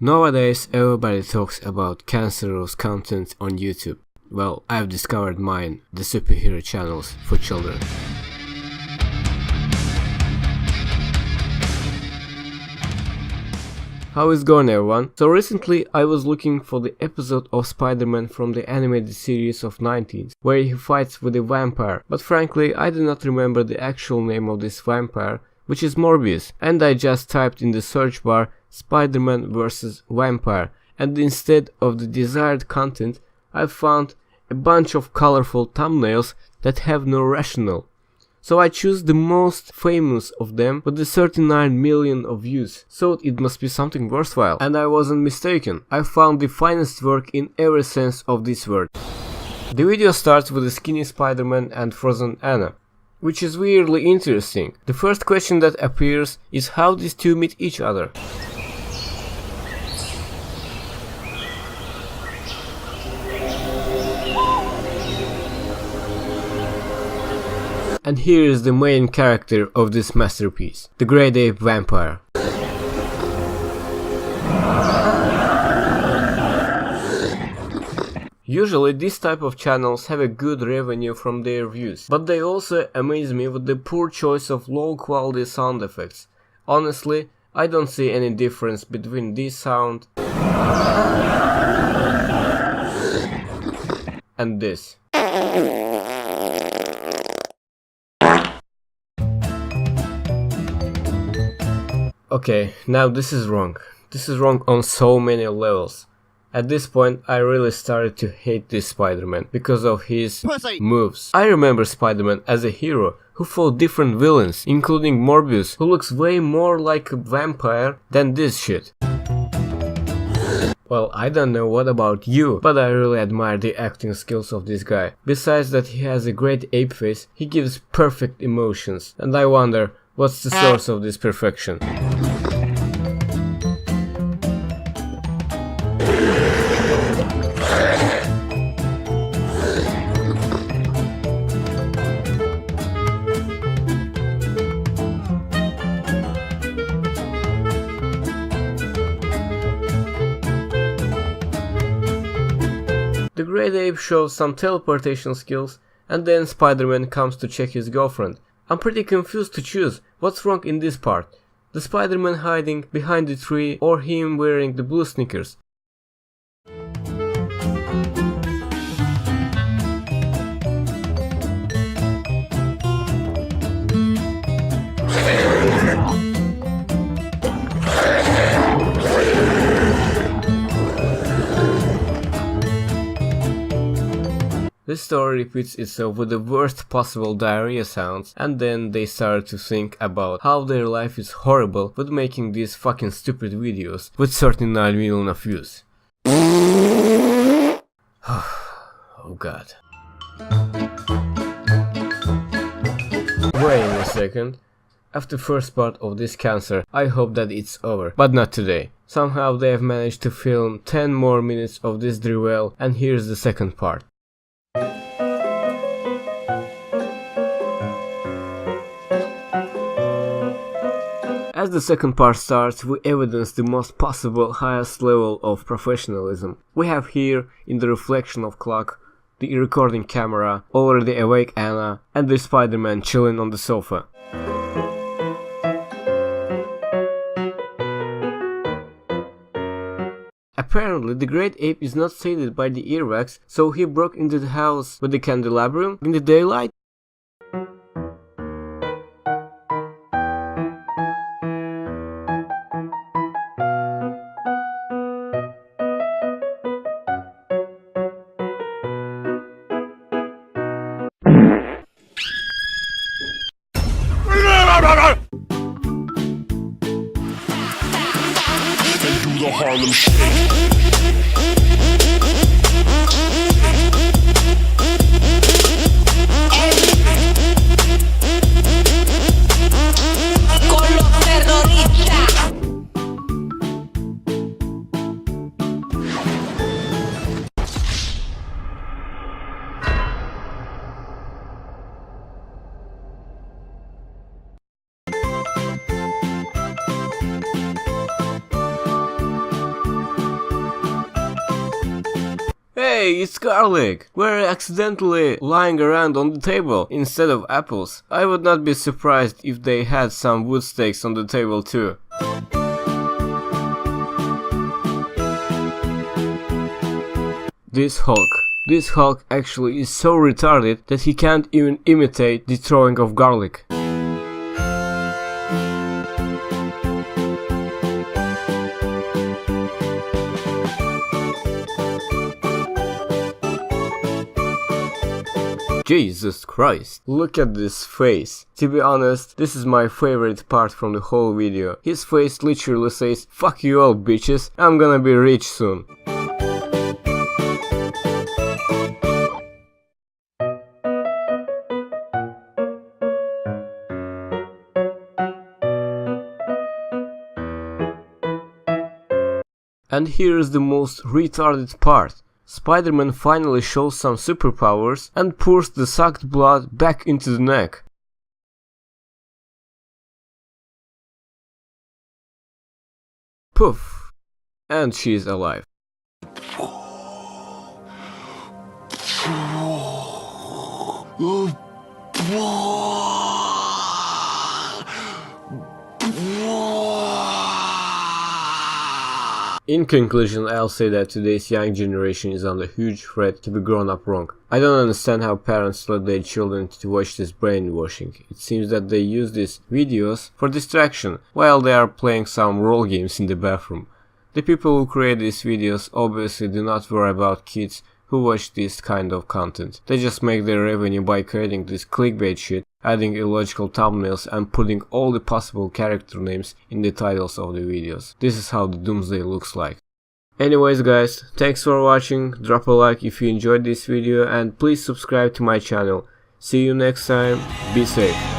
Nowadays, everybody talks about cancerous content on YouTube. Well, I've discovered mine, the superhero channels for children. How is it going, everyone? So recently I was looking for the episode of Spider-Man from the animated series of 19s, where he fights with a vampire, but frankly I do not remember the actual name of this vampire, which is Morbius, and I just typed in the search bar Spider-Man vs Vampire, and instead of the desired content I found a bunch of colorful thumbnails that have no rationale. So I choose the most famous of them with the 39 million of views, so it must be something worthwhile. And I wasn't mistaken, I found the finest work in every sense of this word. The video starts with a skinny Spider-Man and frozen Anna, which is weirdly interesting. The first question that appears is how these two meet each other. And here is the main character of this masterpiece, the Great Ape Vampire. Usually this type of channels have a good revenue from their views, but they also amaze me with the poor choice of low quality sound effects. Honestly, I don't see any difference between this sound and this. Okay, now this is wrong. This is wrong on so many levels. At this point, I really started to hate this Spider-Man because of his moves. I remember Spider-Man as a hero who fought different villains, including Morbius, who looks way more like a vampire than this shit. Well, I don't know what about you, but I really admire the acting skills of this guy. Besides that he has a great ape face, he gives perfect emotions, and I wonder, what's the source of this perfection? The Great Ape shows some teleportation skills, and then Spider-Man comes to check his girlfriend. I'm pretty confused to choose what's wrong in this part. The Spider-Man hiding behind the tree or him wearing the blue sneakers. This story repeats itself with the worst possible diarrhea sounds, and then they start to think about how their life is horrible with making these fucking stupid videos with 39 million of views. Oh god. Wait a second. After the first part of this cancer, I hope that it's over, but not today. Somehow they have managed to film 10 more minutes of this drivel, and here's the second part. As the second part starts, we evidence the most possible highest level of professionalism. We have here, in the reflection of clock, the recording camera, already awake Anna, and the Spider-Man chilling on the sofa. Apparently, the Great Ape is not sated by the earwax, so he broke into the house with the candelabrum in the daylight. The Harlem Shake. Hey, it's garlic! We're accidentally lying around on the table instead of apples. I would not be surprised if they had some wood stakes on the table too. This Hulk actually is so retarded that he can't even imitate the throwing of garlic. Jesus Christ, look at this face. To be honest, this is my favorite part from the whole video. His face literally says, "Fuck you all bitches, I'm gonna be rich soon." And here is the most retarded part. Spider-Man finally shows some superpowers and pours the sucked blood back into the neck. Poof! And she's alive. In conclusion, I'll say that today's young generation is under huge threat to be grown up wrong. I don't understand how parents let their children to watch this brainwashing. It seems that they use these videos for distraction while they are playing some role games in the bathroom. The people who create these videos obviously do not worry about kids who watch this kind of content. They just make their revenue by creating this clickbait shit, adding illogical thumbnails and putting all the possible character names in the titles of the videos. This is how the doomsday looks like. Anyways guys, thanks for watching, drop a like if you enjoyed this video and please subscribe to my channel. See you next time, be safe.